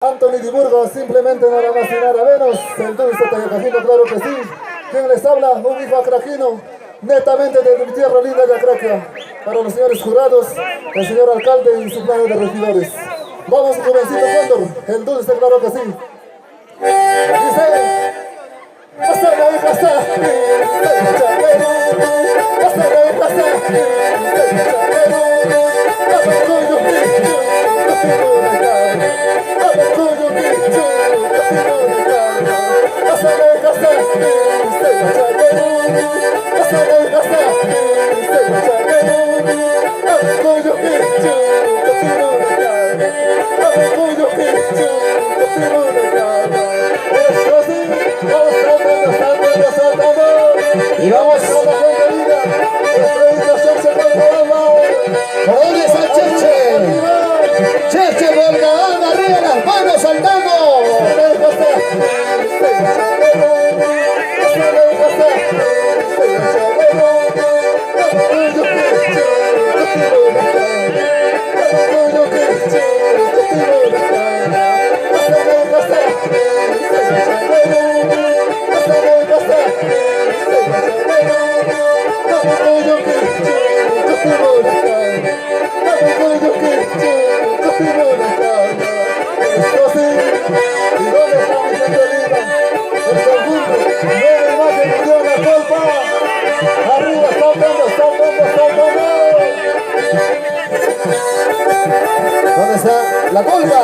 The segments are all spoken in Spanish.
Anthony Diburgo, simplemente nada más y nada menos. El dulce Tayacajino, claro que sí. ¿Quién les habla? Un hijo acraquino, netamente de mi tierra linda de Acraquia. Para los señores jurados, el señor alcalde y su plano de regidores. Vamos, jovencito Cóndor, el dulce, claro que sí. Dice... Hasta la hija está, y vamos con la gente linda. ¿Por dónde está Cheche? Cheche Volgadán, arriba las manos saltando. ¿Dónde está la colga?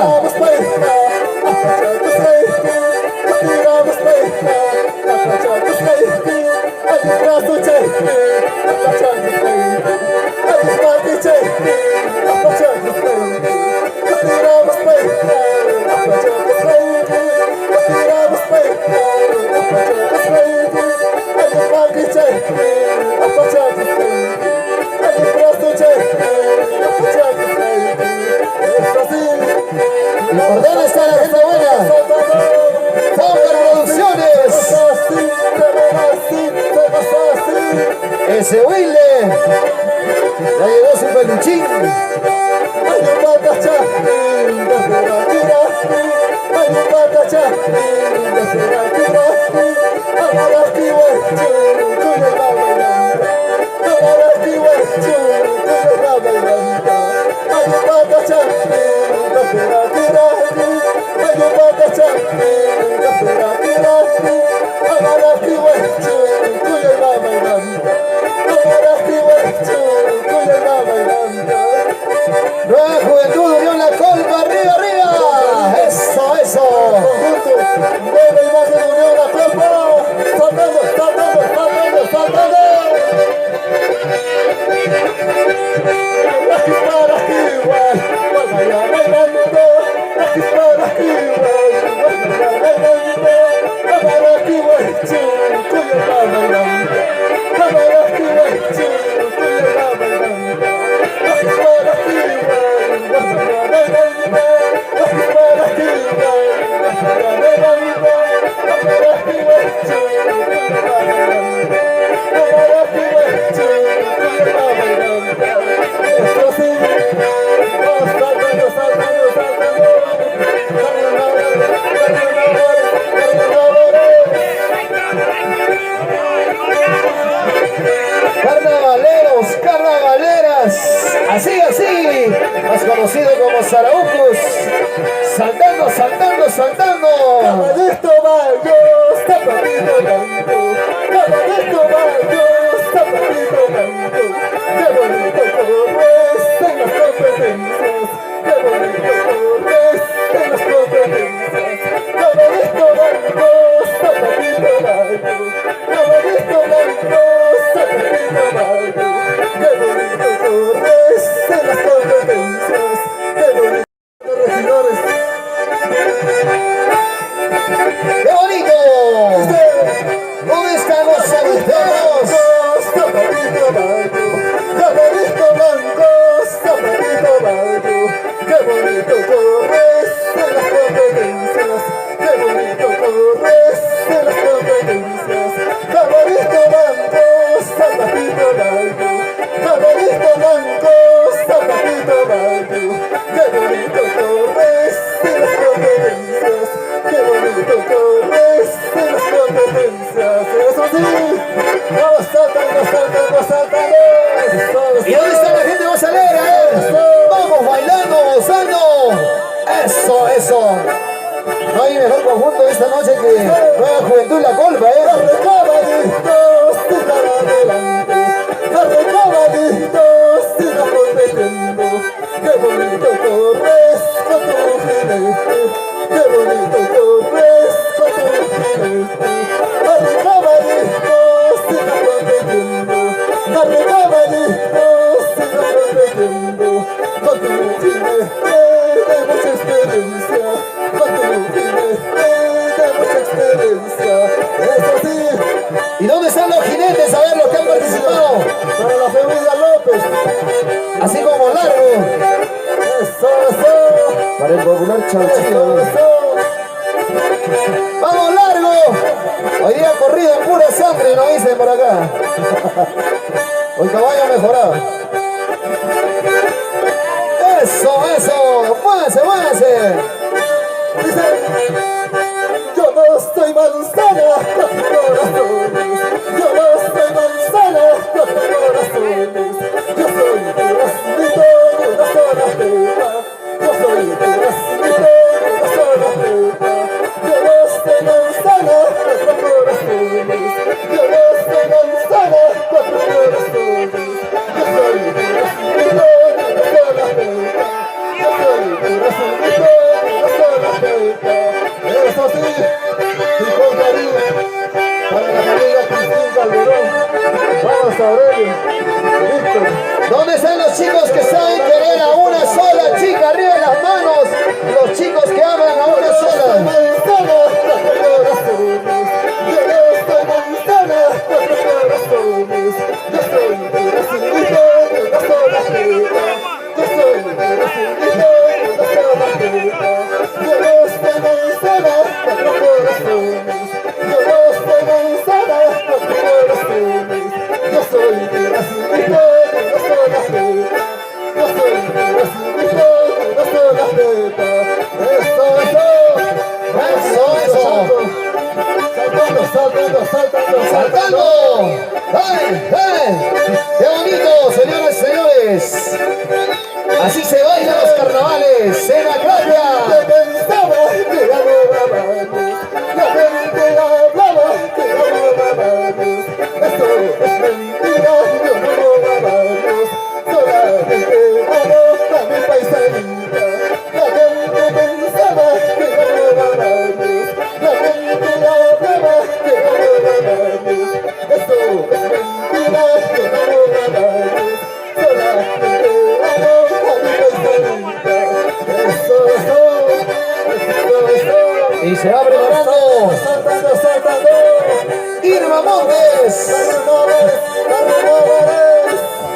¿Por dónde está la gente buena? Fonca Producciones. Ese Wilde. Ya llegó su peluchín. Nueva Juventud Unión La Colpa, arriba, arriba. Eso, eso. Nueva imagen Unión La Colpa. Saltando, saltando, saltando, saltando. Carnavaleros, carnavaleras, así, así, más conocido como Saraucus, saltando, saltando, saltando. Caballito Mayos, tapadito blanco, caballito Mayos, tapadito blanco, qué bonito corres en las competencias, qué bonito corres en las competencias, caballito Mayos, tapadito blanco, caballito blanco. Qué bonito corres en las competencias, qué bonito regidores. ¡Qué bonito! ¿Dónde están los saludos? Zapatito blanco, zapatito blanco, zapatito blanco, qué bonito experiencias. Qué bonito corres en las competencias. Eso sí, vamos saltando, saltando, saltando. ¿Y dónde está la gente basalera, Vamos bailando, gozando. Eso, eso. No hay mejor conjunto esta noche que Nueva Juventud La Colpa, Arrecabaditos, sigan adelante. Arrecabaditos, sigan compitiendo. Qué bonito corres con tu jinete. Qué bonito corres con tu jinete. Arrecabaditos, sigan compitiendo. Arrecabaditos, sigan compitiendo. Con tu jinete de mucha experiencia. Con tu jinete de mucha experiencia. Eso sí. ¿Y dónde están los jinetes? A ver los que han participado. Para la familia López. Así como Largo. Eso, eso. Para el popular Chauchillo. Eso. ¡Vamos, Largo! Hoy día corrido en pura sangre, nos dicen por acá. Hoy caballo mejorado. Eso, eso. Muévase, muévase. Dice, yo no soy manzana con corazones. Yo no soy manzana con corazones. Yo soy duraznito de una sola pepa. Yo soy duraznito de una sola pepa. Yo no soy manzana con corazones. Yo no soy manzana con corazones. Yo soy duraznito de una sola pepa. Yo soy duraznito de una sola pepa. Eso sí, y con cariño, para la familia Cristín Calderón, vamos Aurelio, Víctor. ¿Dónde están los chicos que saben querer a una sola chica? Arriba de las manos. Los chicos que aman a una sola. Manzana, cuatro corazones. Yo no soy manzana, cuatro corazones. Yo soy duraznito de una sola pepa. Yo soy duraznito de una sola pepa. Yo no soy manzana, cuatro corazones. Yo no soy manzana, cuatro corazones. Yo soy duraznito de una sola pepa. Yo soy duraznito de una sola pepa. Eso, eso. Eso, eso. Saltando, saltando, saltando, ¡Saltando! ¡Ay, ay! ¡Qué bonito, señoras y señores! Así se bailan los carnavales en la playa. Pensaba que ya no hablábamos. La gente hablaba que ya no hablábamos. Esto es mentira, yo no hablábamos. Solamente amo a mi paisanita. La gente pensaba que ya no hablábamos. La gente hablaba que ya no hablábamos. Esto es mentira, yo no hablábamos. Solamente amo a mi paisanita. Eso, eso, eso, eso. Y se va preparando Saltando, saltando. Irma Montes.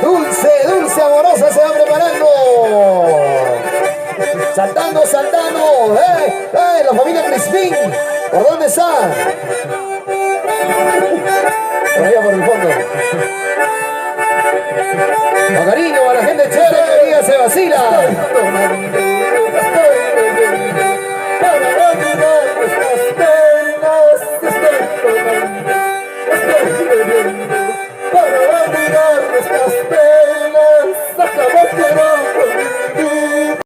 Dulce, dulce, amorosa se va preparando. Saltando, saltando. La familia Crispín. ¿Por dónde está? Por allá por el fondo. Con cariño a la gente chévere que hoy día se vacila.